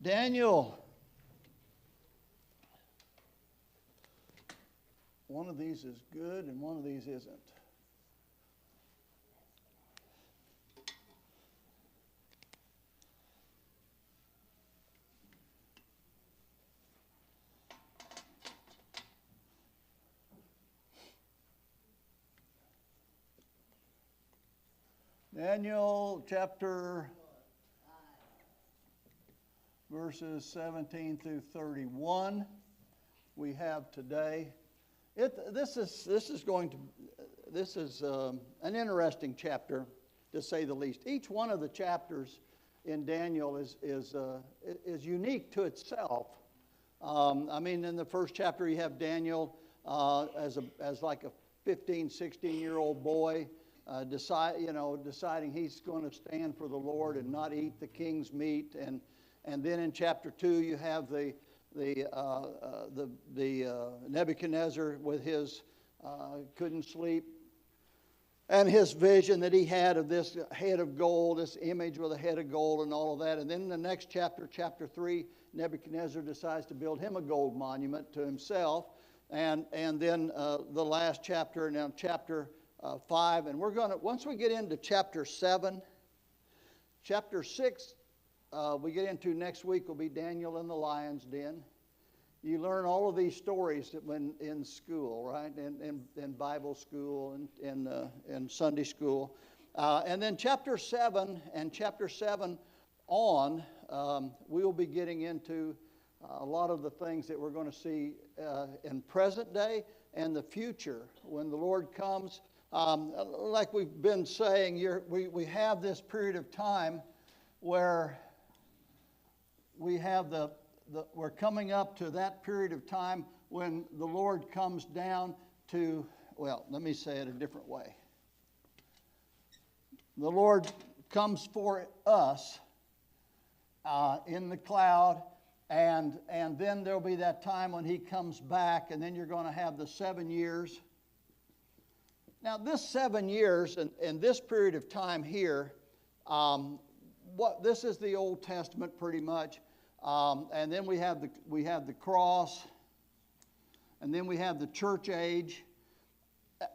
Daniel. One of these is good and one of these isn't. Daniel chapter verses 17 through 31 we have today. This is an interesting chapter, to say the least. Each one of the chapters in Daniel is unique to itself. In the first chapter you have Daniel as like a 15, 16-year-old boy. Deciding he's going to stand for the Lord and not eat the king's meat, and then in chapter 2 you have the Nebuchadnezzar with his couldn't sleep, and his vision that he had of this head of gold, this image with a head of gold, and all of that. And then in the next chapter, chapter 3, Nebuchadnezzar decides to build him a gold monument to himself, and then the last chapter, now chapter 5, and we're going to, once we get into chapter 7, chapter 6, we get into next week will be Daniel in the lion's den. You learn all of these stories when in school, right? In Bible school and Sunday school. And then chapter 7 and chapter 7 on, we'll be getting into a lot of the things that we're going to see in present day and the future when the Lord comes. Like we've been saying, we have this period of time where we have we're coming up to that period of time when the Lord comes down to, well, let me say it a different way. The Lord comes for us in the cloud, and then there'll be that time when He comes back, and then you're going to have the 7 years. Now, this 7 years and this period of time here, this is the Old Testament pretty much, and then we have the cross, and then we have the church age,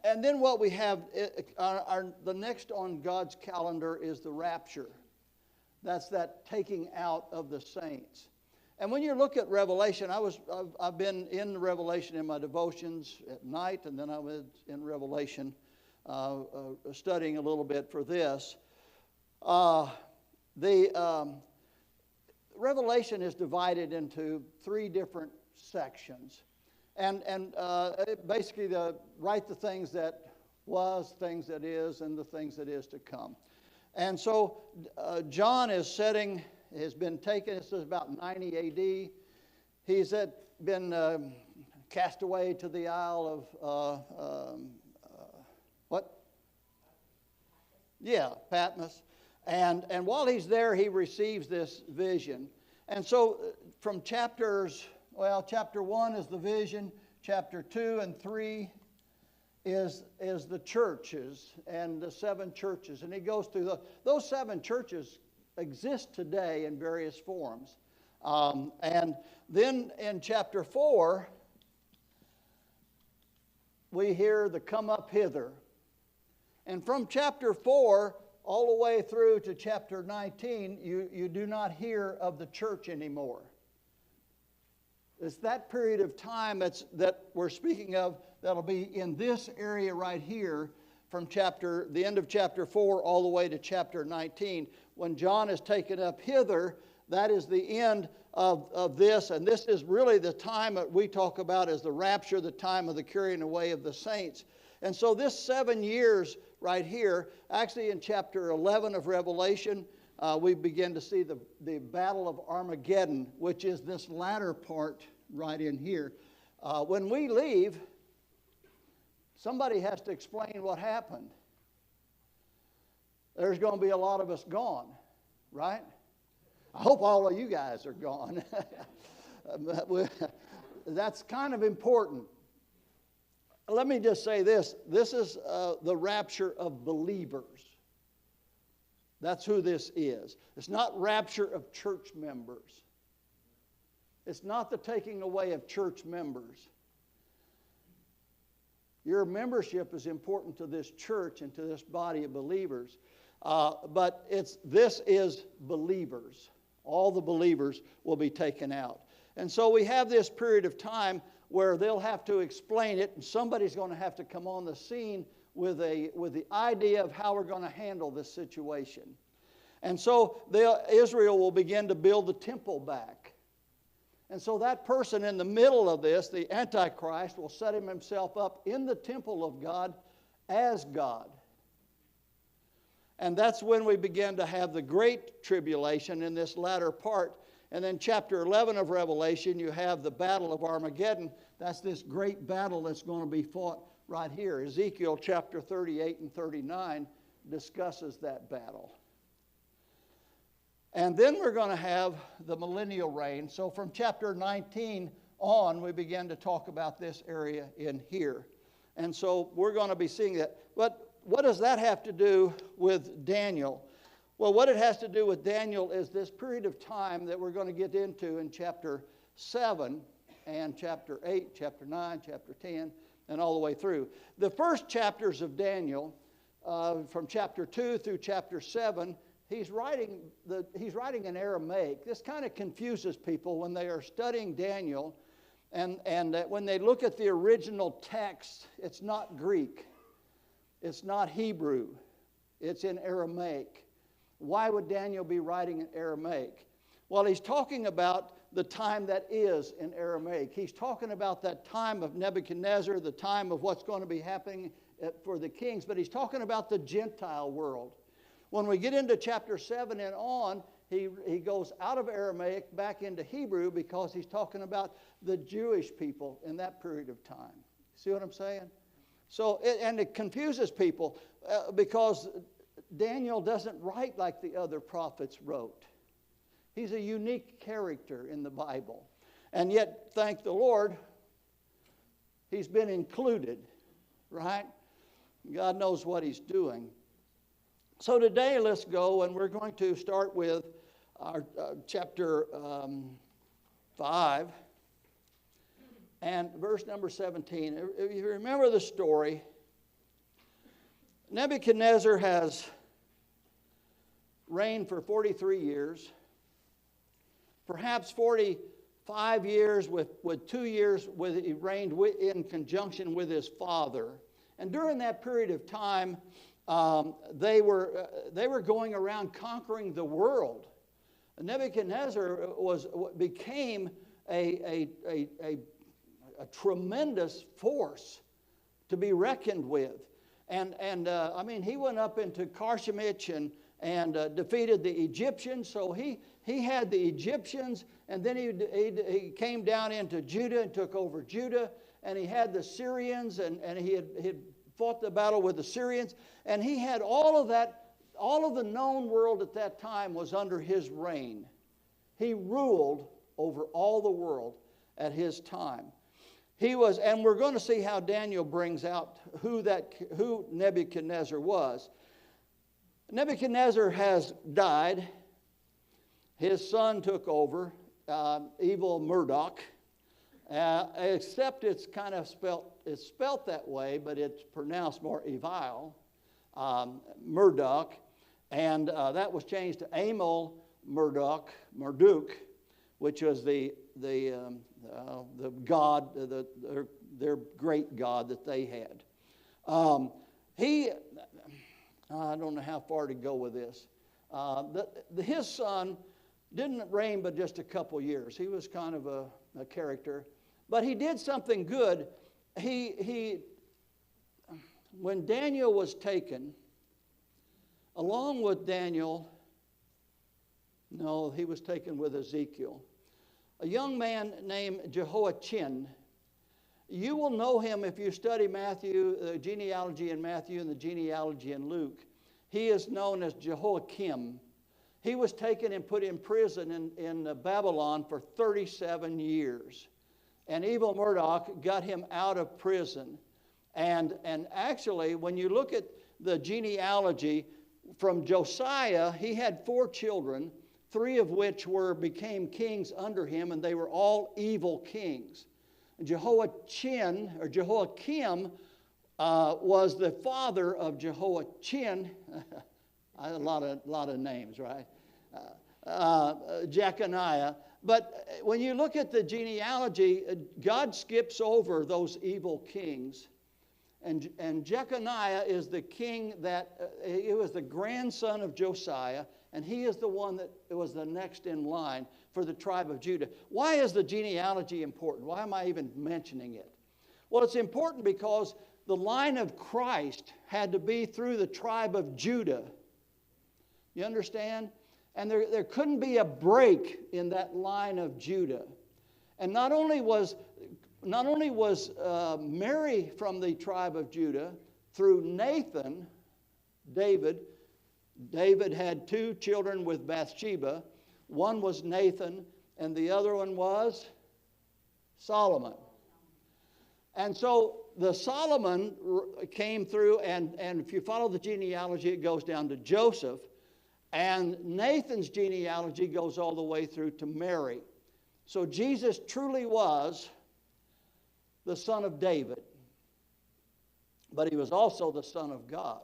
and then what we have the next on God's calendar is the rapture. That's that taking out of the saints. And when you look at Revelation, I've been in Revelation in my devotions at night, and then I was in Revelation studying a little bit for this. The Revelation is divided into 3 different sections, and basically write the things that was, things that is, and the things that is to come. And so John has been taken, this is about 90 A.D. He's been cast away to the Isle of, Patmos. And while he's there, he receives this vision. And so from chapter 1 is the vision, chapter 2 and 3 is the churches and the 7 churches. And he goes through those 7 churches exist today in various forms. And then in chapter 4, we hear the come up hither. And from chapter 4 all the way through to chapter 19, you do not hear of the church anymore. It's that period of time that we're speaking of that'll be in this area right here from the end of chapter 4 all the way to chapter 19. When John is taken up hither, that is the end of this, and this is really the time that we talk about as the rapture, the time of the carrying away of the saints. And so this 7 years right here, actually in chapter 11 of Revelation, we begin to see the battle of Armageddon, which is this latter part right in here. When we leave, somebody has to explain what happened. There's going to be a lot of us gone, right? I hope all of you guys are gone. That's kind of important. Let me just say this. This is the rapture of believers. That's who this is. It's not rapture of church members. It's not the taking away of church members. Your membership is important to this church and to this body of believers. But this is believers. All the believers will be taken out. And so we have this period of time where they'll have to explain it, and somebody's going to have to come on the scene with the idea of how we're going to handle this situation. And so Israel will begin to build the temple back. And so that person in the middle of this, the Antichrist, will set himself up in the temple of God as God. And that's when we begin to have the great tribulation in this latter part. And then chapter 11 of Revelation, you have the battle of Armageddon. That's this great battle that's going to be fought right here. Ezekiel chapter 38 and 39 discusses that battle. And then we're going to have the millennial reign. So from chapter 19 on, we begin to talk about this area in here. And so we're going to be seeing that. But what does that have to do with Daniel? Well, what it has to do with Daniel is this period of time that we're going to get into in chapter 7 and chapter 8, chapter 9, chapter 10, and all the way through. The first chapters of Daniel, from chapter 2 through chapter 7, he's writing in Aramaic. This kind of confuses people when they are studying Daniel, and when they look at the original text, it's not Greek. It's not Hebrew. It's in Aramaic. Why would Daniel be writing in Aramaic? Well, he's talking about the time that is in Aramaic. He's talking about that time of Nebuchadnezzar, the time of what's going to be happening for the kings, but he's talking about the Gentile world. When we get into chapter 7 and on, he goes out of Aramaic back into Hebrew because he's talking about the Jewish people in that period of time. See what I'm saying? So, and it confuses people because Daniel doesn't write like the other prophets wrote. He's a unique character in the Bible. And yet, thank the Lord, he's been included, right? God knows what he's doing. So today, let's go, and we're going to start with our chapter 5 and verse number 17. If you remember the story, Nebuchadnezzar has reigned for 43 years, perhaps 45 years with 2 years he reigned in conjunction with his father. And during that period of time, they were going around conquering the world. Nebuchadnezzar became a tremendous force to be reckoned with. And I mean, he went up into Carchemish and defeated the Egyptians. So he had the Egyptians, and then he came down into Judah and took over Judah. And he had the Syrians, and he had fought the battle with the Syrians. And he had all of that, all of the known world at that time was under his reign. He ruled over all the world at his time. He was, and we're going to see how Daniel brings out who Nebuchadnezzar was. Nebuchadnezzar has died. His son took over, evil Marduk. Except it's kind of spelt that way, but it's pronounced more evil, Marduk, and that was changed to Amel Marduk, which was the god, their great god that they had. I don't know how far to go with this. His son didn't reign but just a couple years. He was kind of a character. But he did something good. When Daniel was taken, along with Daniel, no, he was taken with Ezekiel, a young man named Jehoiachin. You will know him if you study Matthew, the genealogy in Matthew and the genealogy in Luke. He is known as Jehoiakim. He was taken and put in prison in Babylon for 37 years. And evil Marduk got him out of prison. And actually, when you look at the genealogy, from Josiah, he had 4 children. three of which became kings under him, and they were all evil kings. Jehoiachin, or Jehoiakim, was the father of Jehoiachin. A lot of names, right? Jeconiah. But when you look at the genealogy, God skips over those evil kings. And Jeconiah is the king that, he was the grandson of Josiah, and he is the one that was the next in line for the tribe of Judah. Why is the genealogy important? Why am I even mentioning it? Well, it's important because the line of Christ had to be through the tribe of Judah. You understand? And there couldn't be a break in that line of Judah. And not only was Mary from the tribe of Judah, through Nathan, David had two children with Bathsheba. One was Nathan, and the other one was Solomon. And so the Solomon came through, and if you follow the genealogy, it goes down to Joseph. And Nathan's genealogy goes all the way through to Mary. So Jesus truly was the son of David, but he was also the son of God.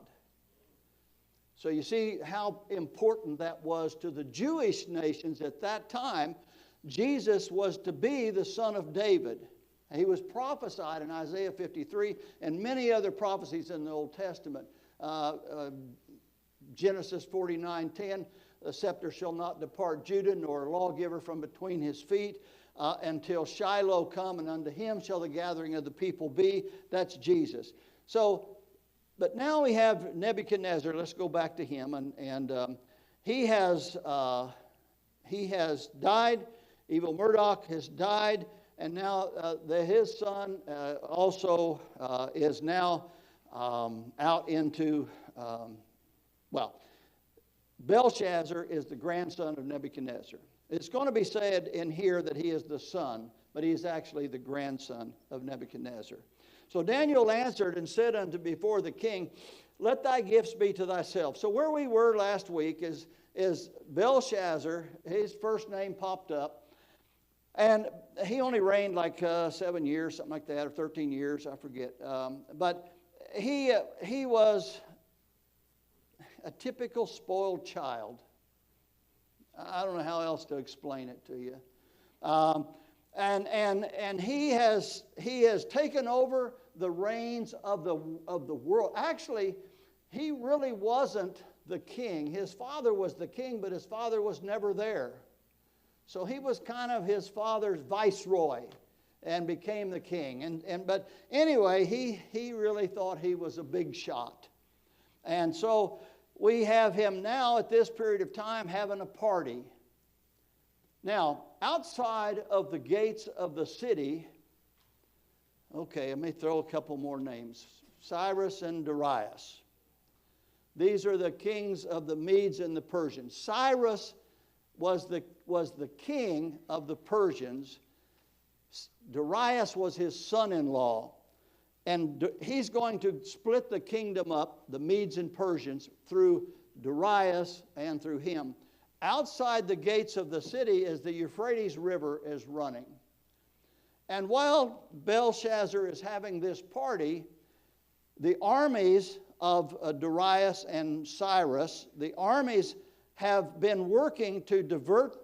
So you see how important that was to the Jewish nations at that time. Jesus was to be the son of David. He was prophesied in Isaiah 53 and many other prophecies in the Old Testament. Genesis 49:10, the scepter shall not depart Judah, nor a lawgiver from between his feet, until Shiloh come, and unto him shall the gathering of the people be. That's Jesus. So, but now we have Nebuchadnezzar. Let's go back to him, and he has died. Evil Murdoch has died, and now his son also is now out into. Belshazzar is the grandson of Nebuchadnezzar. It's going to be said in here that he is the son, but he is actually the grandson of Nebuchadnezzar. So Daniel answered and said unto before the king, let thy gifts be to thyself. So where we were last week is Belshazzar. His first name popped up. And he only reigned like 7 years, something like that, or 13 years, I forget. But he was a typical spoiled child. I don't know how else to explain it to you. And he has taken over the reins of the world. Actually, he really wasn't the king. His father was the king, but his father was never there. So he was kind of his father's viceroy and became the king. But anyway, he really thought he was a big shot. And so we have him now at this period of time having a party. Now, outside of the gates of the city, okay, let me throw a couple more names. Cyrus and Darius. These are the kings of the Medes and the Persians. Cyrus was the king of the Persians. Darius was his son-in-law. And he's going to split the kingdom up, the Medes and Persians, through Darius and through him. Outside the gates of the city is the Euphrates River is running. And while Belshazzar is having this party, the armies of Darius and Cyrus, the armies have been working to divert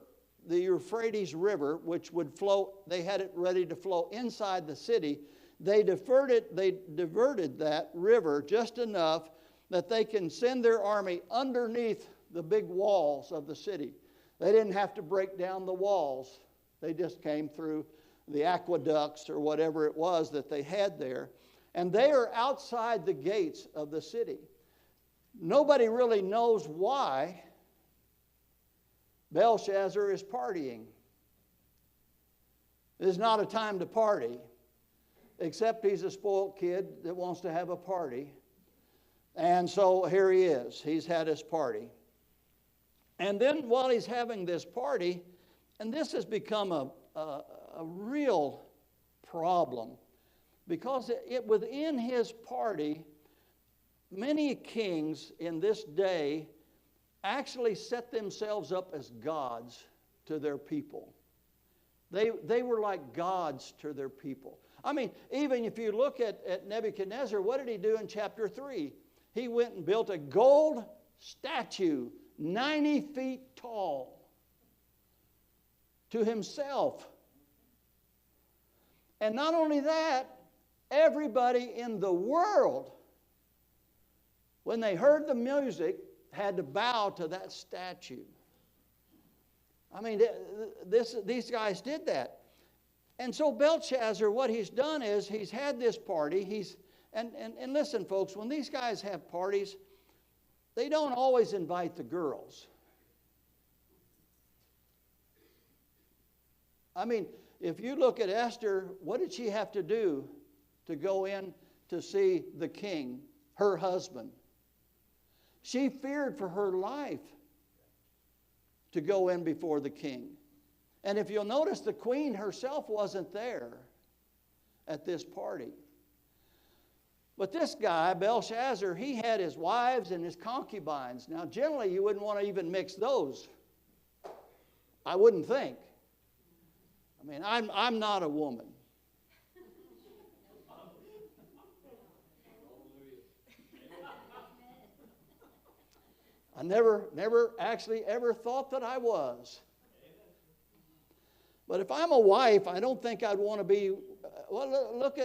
the Euphrates River, which would flow, they had it ready to flow inside the city. They diverted that river just enough that they can send their army underneath the big walls of the city. They didn't have to break down the walls. They just came through the aqueducts or whatever it was that they had there. And they are outside the gates of the city. Nobody really knows why Belshazzar is partying. It is not a time to party. Except he's a spoiled kid that wants to have a party. And so here he is. He's had his party. And then while he's having this party, and this has become a real problem, because within his party, many kings in this day actually set themselves up as gods to their people. They were like gods to their people. I mean, even if you look at Nebuchadnezzar, what did he do in chapter 3? He went and built a gold statue 90 feet tall to himself. And not only that, everybody in the world, when they heard the music, had to bow to that statue. I mean, these guys did that. And so Belshazzar, what he's done is he's had this party. And listen, folks, when these guys have parties, they don't always invite the girls. I mean, if you look at Esther, what did she have to do to go in to see the king, her husband? She feared for her life to go in before the king. And if you'll notice, the queen herself wasn't there at this party. But this guy, Belshazzar, he had his wives and his concubines. Now, generally, you wouldn't want to even mix those. I wouldn't think. I mean, I'm not a woman. I never actually ever thought that I was. But if I'm a wife, I don't think I'd want to be. Well, look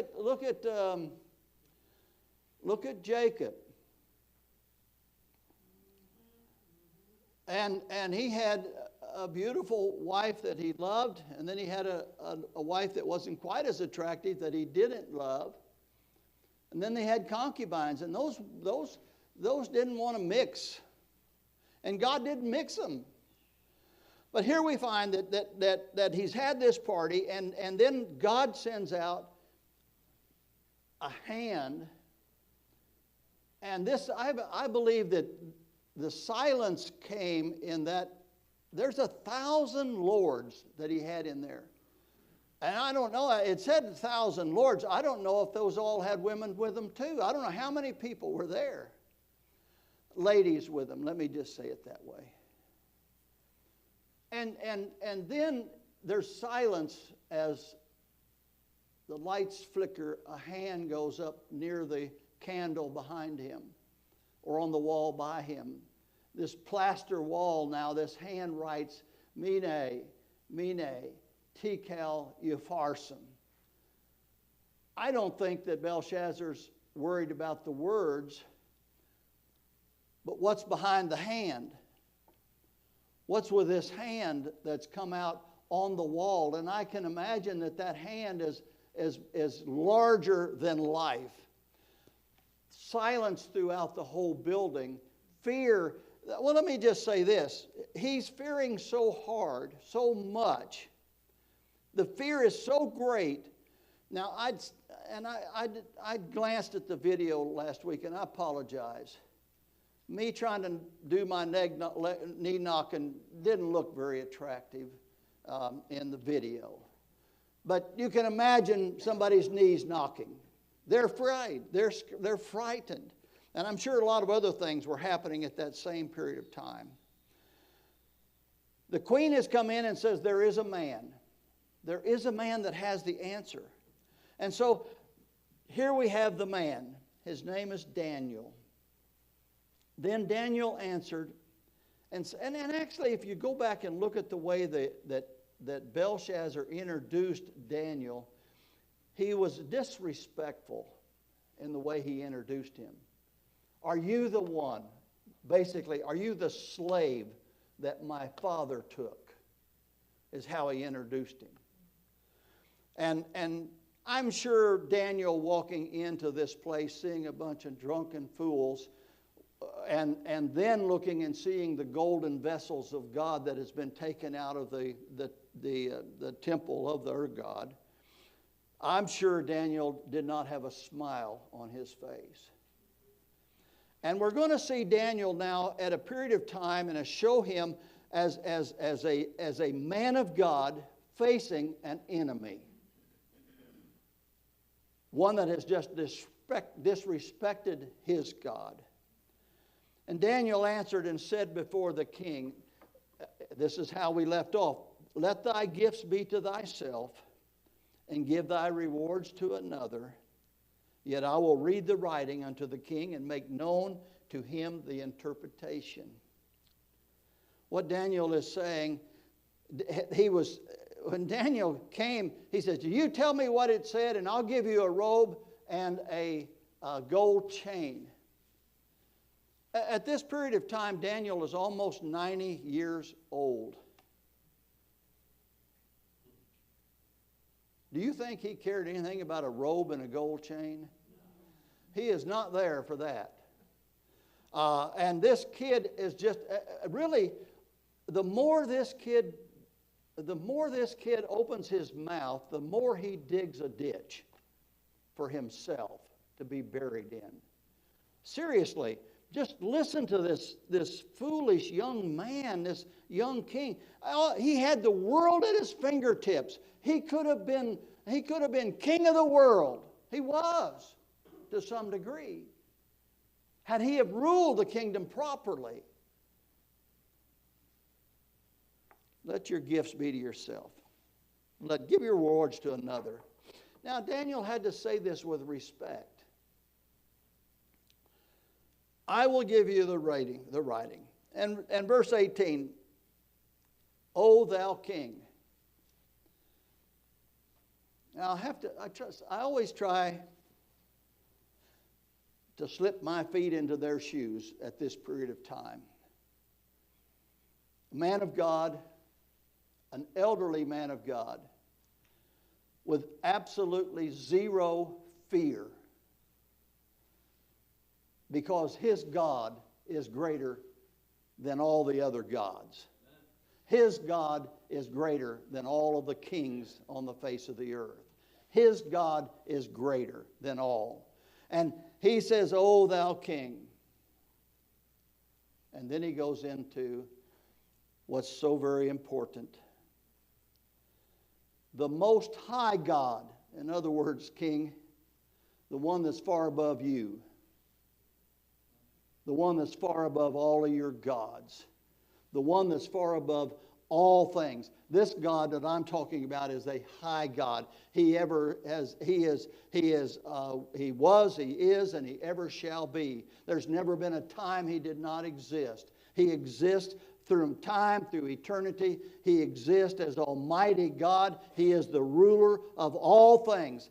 at Jacob. And he had a beautiful wife that he loved, and then he had a wife that wasn't quite as attractive that he didn't love. And then they had concubines, and those didn't want to mix. And God didn't mix them. But here we find that he's had this party, and then God sends out a hand. And this, I believe that the silence came in that there's 1,000 lords that he had in there. And I don't know, it said 1,000 lords. I don't know if those all had women with them too. I don't know how many people were there. Ladies with them, let me just say it that way. And then there's silence as the lights flicker. A hand goes up near the candle behind him or on the wall by him. This plaster wall now, this hand writes, Mene, Mene, Tekel Upharsin. I don't think that Belshazzar's worried about the words, but what's behind the hand? What's with this hand that's come out on the wall? And I can imagine that hand is larger than life. Silence throughout the whole building. Fear. Well, let me just say this. He's fearing so hard, so much. The fear is so great. Now, I glanced at the video last week, and I apologize. Me trying to do my knee knocking didn't look very attractive in the video. But you can imagine somebody's knees knocking. They're afraid. They're frightened. And I'm sure a lot of other things were happening at that same period of time. The queen has come in and says, there is a man. There is a man that has the answer. And so here we have the man. His name is Daniel. Then Daniel answered. And actually, if you go back and look at the way that Belshazzar introduced Daniel, he was disrespectful in the way he introduced him. Are you the one? Basically, are you the slave that my father took? Is how he introduced him. And I'm sure Daniel walking into this place, seeing a bunch of drunken fools, and then looking and seeing the golden vessels of God that has been taken out of the temple of their God, I'm sure Daniel did not have a smile on his face. And we're going to see Daniel now at a period of time and show him as a man of God facing an enemy. One that has just disrespected his God. And Daniel answered and said before the king, this is how we left off, let thy gifts be to thyself, and give thy rewards to another. Yet I will read the writing unto the king, and make known to him the interpretation. What Daniel is saying, when Daniel came, he says, you tell me what it said, and I'll give you a robe and a gold chain. At this period of time, Daniel is almost 90 years old. Do you think he cared anything about a robe and a gold chain? He is not there for that. And this kid is just, really, the more this kid opens his mouth, the more he digs a ditch for himself to be buried in. Seriously, just listen to this foolish young man, this young king. He had the world at his fingertips. He could have been king of the world. He was, to some degree, had he have ruled the kingdom properly. Let your gifts be to yourself. Give your rewards to another. Now, Daniel had to say this with respect. I will give you the writing. And verse 18, O thou king. Now I always try to slip my feet into their shoes at this period of time. A man of God, an elderly man of God, with absolutely zero fear, because his God is greater than all the other gods. His God is greater than all of the kings on the face of the earth. His God is greater than all. And he says, O thou king. And then he goes into what's so very important. The Most High God, in other words, king, the one that's far above you, the one that's far above all of your gods, the one that's far above all things. This God that I'm talking about is a high God. He was, he is, and he ever shall be. There's never been a time he did not exist. He exists through time, through eternity. He exists as Almighty God. He is the ruler of all things.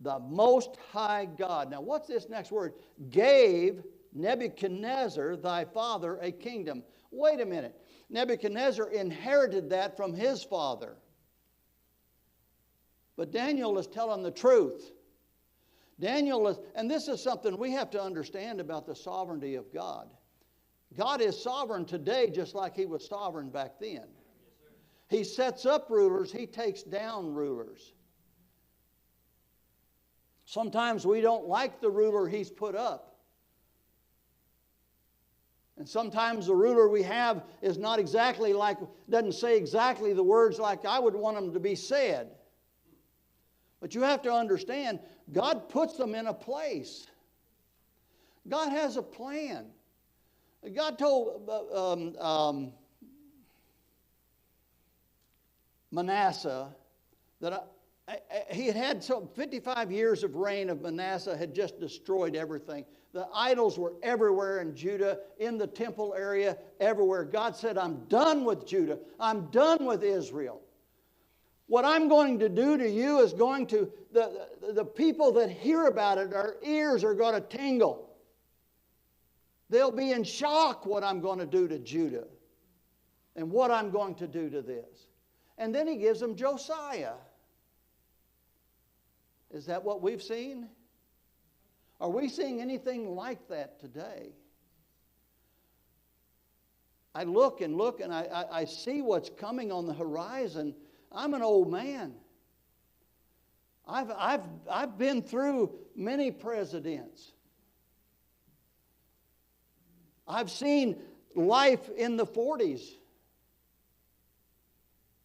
The Most High God. Now, what's this next word? Gave Nebuchadnezzar, thy father, a kingdom. Wait a minute. Nebuchadnezzar inherited that from his father. But Daniel is telling the truth. And this is something we have to understand about the sovereignty of God. God is sovereign today just like he was sovereign back then. Yes, he sets up rulers, he takes down rulers. Sometimes we don't like the ruler he's put up. And sometimes the ruler we have is not exactly like, doesn't say exactly the words like I would want them to be said. But you have to understand, God puts them in a place. God has a plan. God told Manasseh that he had some 55 years of reign of Manasseh had just destroyed everything. The idols were everywhere in Judah, in the temple area, everywhere. God said, I'm done with Judah. I'm done with Israel. What I'm going to do to you is going to, the people that hear about it, their ears are going to tingle. They'll be in shock what I'm going to do to Judah and what I'm going to do to this. And then he gives them Josiah. Is that what we've seen? Are we seeing anything like that today? I look and I see what's coming on the horizon. I'm an old man. I've been through many presidents. I've seen life in the 40s.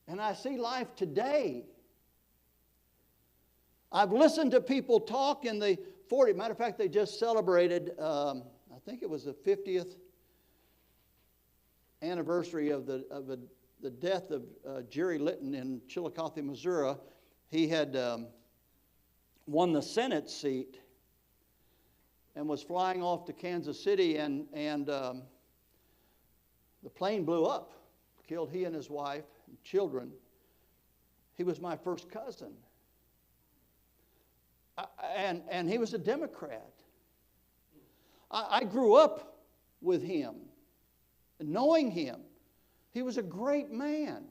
And I see life today. I've listened to people talk in the 40s. Matter of fact, they just celebrated, I I think it was the 50th anniversary of the death of Jerry Litton in Chillicothe, Missouri. He had won the Senate seat and was flying off to Kansas City, and the plane blew up, killed he and his wife and children. He was my first cousin. And he was a Democrat. I grew up with him, knowing him. He was a great man.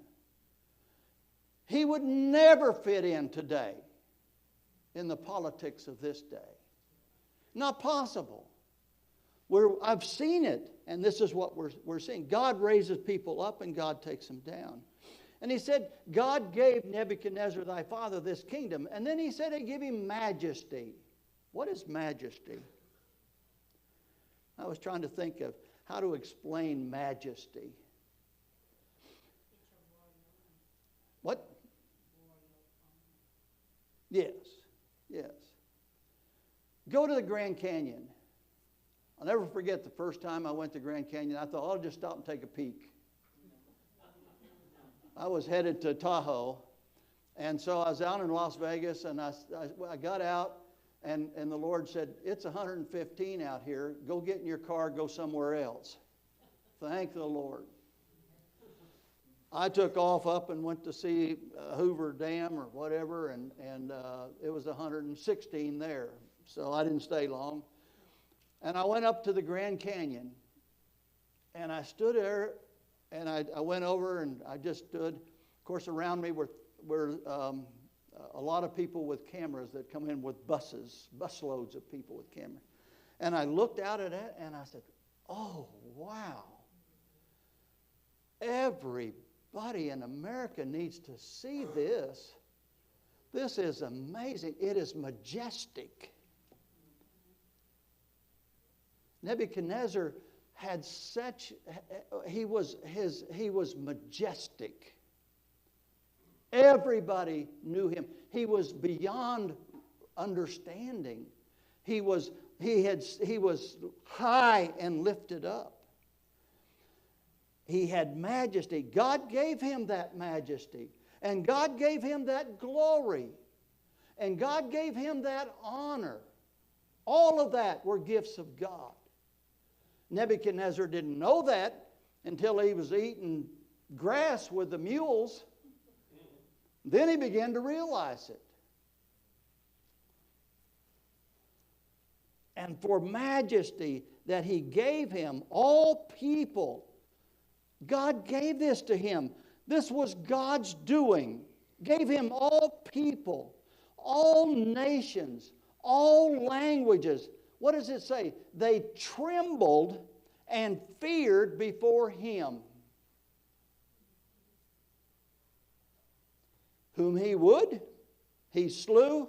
He would never fit in today in the politics of this day. Not possible. I've seen it, and this is what we're seeing. God raises people up and God takes them down. And he said, God gave Nebuchadnezzar thy father this kingdom. And then he said he gave him majesty. What is majesty? I was trying to think of how to explain majesty. What? Yes, yes. Go to the Grand Canyon. I'll never forget the first time I went to Grand Canyon. I thought, I'll just stop and take a peek. I was headed to Tahoe, and so I was out in Las Vegas, and I got out, and the Lord said, it's 115 out here. Go get in your car, go somewhere else. Thank the Lord. I took off up and went to see Hoover Dam or whatever, and it was 116 there, so I didn't stay long. And I went up to the Grand Canyon, and I stood there, and I went over and I just stood. Of course, around me were a lot of people with cameras that come in with busloads of people with cameras. And I looked out at it and I said, oh, wow. Everybody in America needs to see this. This is amazing. It is majestic. Nebuchadnezzar had he was majestic. Everybody knew him. He was beyond understanding. He was high and lifted up. He had majesty. God gave him that majesty. And God gave him that glory. And God gave him that honor. All of that were gifts of God. Nebuchadnezzar didn't know that until he was eating grass with the mules. Then he began to realize it. And for majesty that he gave him, all people, God gave this to him. This was God's doing. Gave him all people, all nations, all languages. What does it say? They trembled and feared before him. Whom he would, he slew.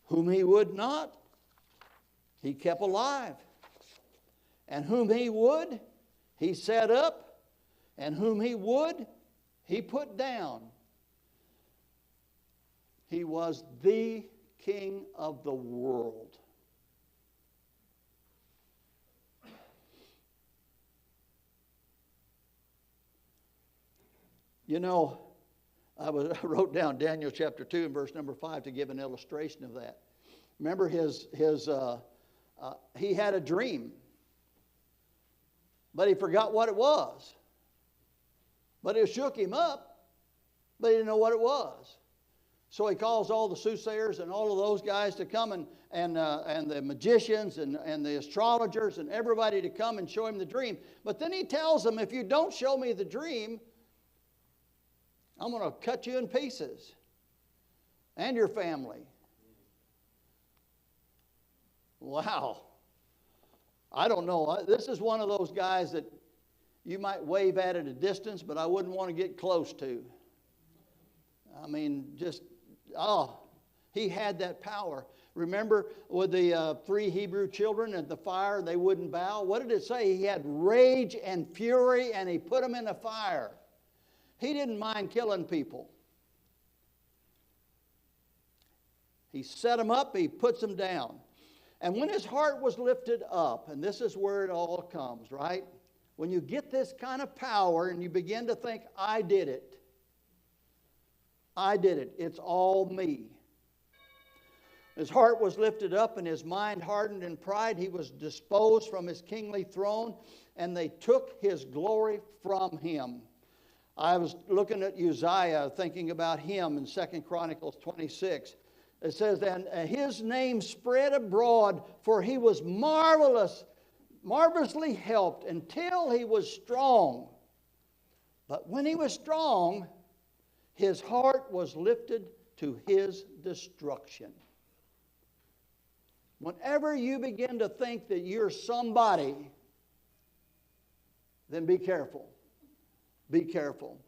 Whom he would not, he kept alive. And whom he would, he set up. And whom he would, he put down. He was the King of the world. You know, I wrote down Daniel chapter 2 and verse number 5 to give an illustration of that. Remember he had a dream, but he forgot what it was. But it shook him up, but he didn't know what it was. So he calls all the soothsayers and all of those guys to come and the magicians and the astrologers and everybody to come and show him the dream. But then he tells them, if you don't show me the dream, I'm going to cut you in pieces and your family. Wow. I don't know. This is one of those guys that you might wave at a distance, but I wouldn't want to get close to. I mean, he had that power. Remember with the 3 Hebrew children at the fire, they wouldn't bow? What did it say? He had rage and fury, and he put them in the fire. He didn't mind killing people. He set them up, he puts them down. And when his heart was lifted up, and this is where it all comes, right? When you get this kind of power and you begin to think, I did it. I did it. It's all me. His heart was lifted up and his mind hardened in pride. He was disposed from his kingly throne, and they took his glory from him. I was looking at Uzziah, thinking about him in 2 Chronicles 26. It says, and his name spread abroad, for he was marvelously helped until he was strong. But when he was strong, his heart was lifted to his destruction. Whenever you begin to think that you're somebody, then be careful. Be careful.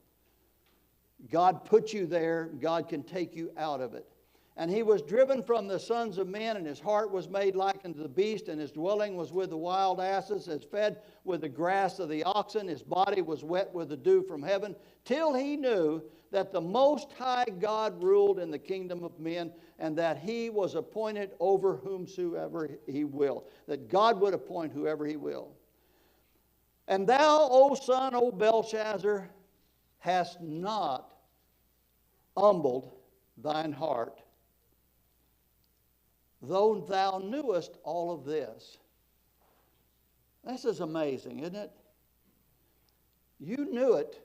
God put you there. God can take you out of it. And he was driven from the sons of men, and his heart was made like unto the beast, and his dwelling was with the wild asses, as fed with the grass of the oxen. His body was wet with the dew from heaven, till he knew that the Most High God ruled in the kingdom of men, and that he was appointed over whomsoever he will. That God would appoint whoever he will. And thou, O son, O Belshazzar, hast not humbled thine heart, though thou knewest all of this. This is amazing, isn't it? You knew it,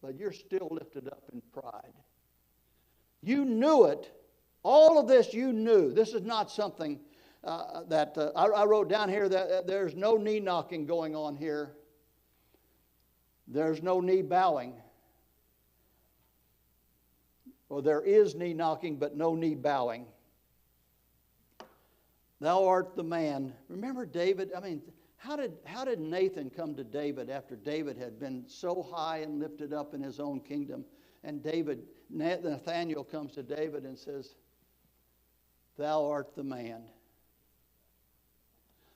but you're still lifted up in pride. You knew it. All of this you knew. This is not something that I wrote down here that there's no knee knocking going on here. There's no knee bowing. Well, there is knee knocking, but no knee bowing. Thou art the man. Remember David? I mean, how did Nathan come to David after David had been so high and lifted up in his own kingdom? And Nathaniel comes to David and says, thou art the man.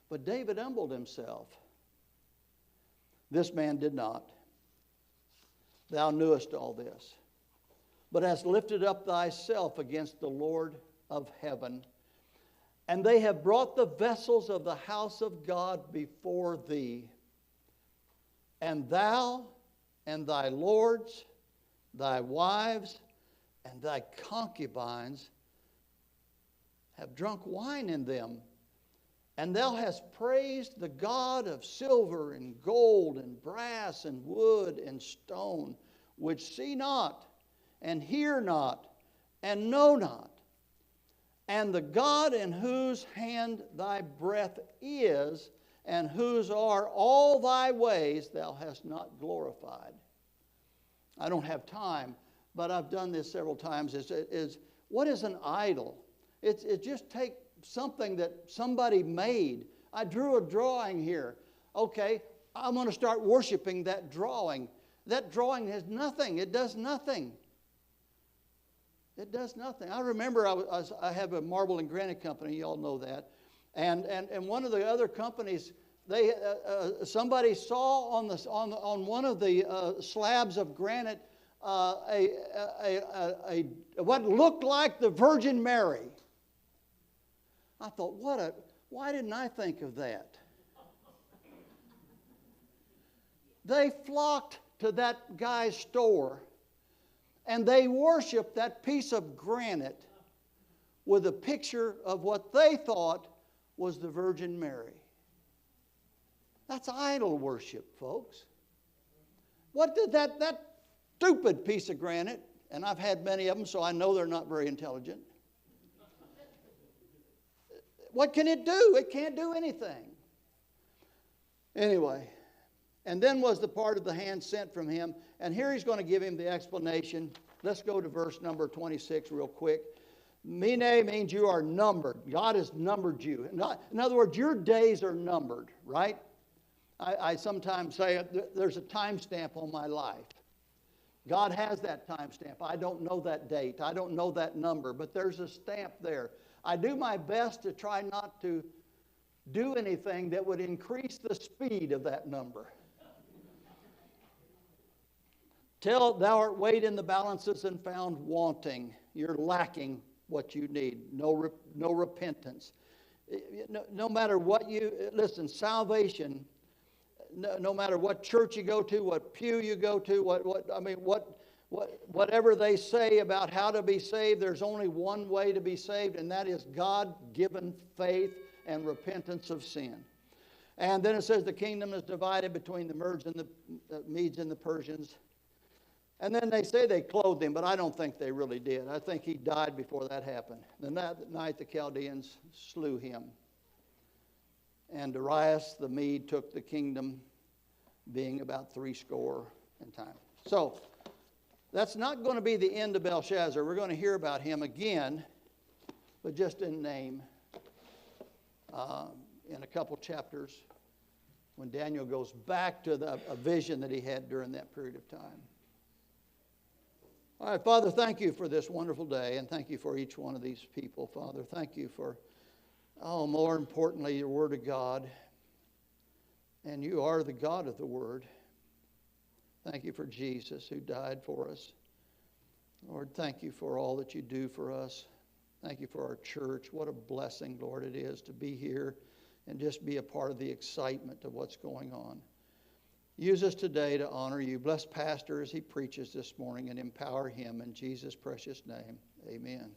But David humbled himself. This man did not. Thou knewest all this, but hast lifted up thyself against the Lord of heaven. And they have brought the vessels of the house of God before thee. And thou and thy lords, thy wives, and thy concubines have drunk wine in them. And thou hast praised the God of silver and gold and brass and wood and stone, which see not and hear not and know not. And the God in whose hand thy breath is, and whose are all thy ways, thou hast not glorified. I don't have time, but I've done this several times. What is an idol? It's just take something that somebody made. I drew a drawing here. Okay, I'm going to start worshiping that drawing. That drawing has nothing. It does nothing. It does nothing. I remember I have a marble and granite company. You all know that. And one of the other companies, somebody saw on one of the slabs of granite what looked like the Virgin Mary. I thought, why didn't I think of that? They flocked to that guy's store and they worshiped that piece of granite with a picture of what they thought was the Virgin Mary. That's idol worship, folks. What did that stupid piece of granite, and I've had many of them, so I know they're not very intelligent. What can it do? It can't do anything. Anyway, and then was the part of the hand sent from him. And here he's going to give him the explanation. Let's go to verse number 26 real quick. Mene means you are numbered. God has numbered you. In other words, your days are numbered, right? I sometimes say there's a timestamp on my life. God has that timestamp. I don't know that date. I don't know that number, but there's a stamp there. I do my best to try not to do anything that would increase the speed of that number. Till thou art weighed in the balances and found wanting. You're lacking what you need. No repentance. No matter what listen, salvation, no matter what church you go to, what pew you go to, whatever they say about how to be saved, there's only one way to be saved, and that is God-given faith and repentance of sin. And then it says the kingdom is divided between the Medes and the Persians. And then they say they clothed him, but I don't think they really did. I think he died before that happened. The night the Chaldeans slew him. And Darius the Mede took the kingdom, being about 80 in time. So, that's not going to be the end of Belshazzar. We're going to hear about him again, but just in name, in a couple chapters, when Daniel goes back to a vision that he had during that period of time. All right, Father, thank you for this wonderful day, and thank you for each one of these people, Father. Thank you for, more importantly, your Word of God. And you are the God of the Word. Thank you for Jesus who died for us. Lord, thank you for all that you do for us. Thank you for our church. What a blessing, Lord, it is to be here and just be a part of the excitement of what's going on. Use us today to honor you. Bless Pastor as he preaches this morning and empower him in Jesus' precious name. Amen.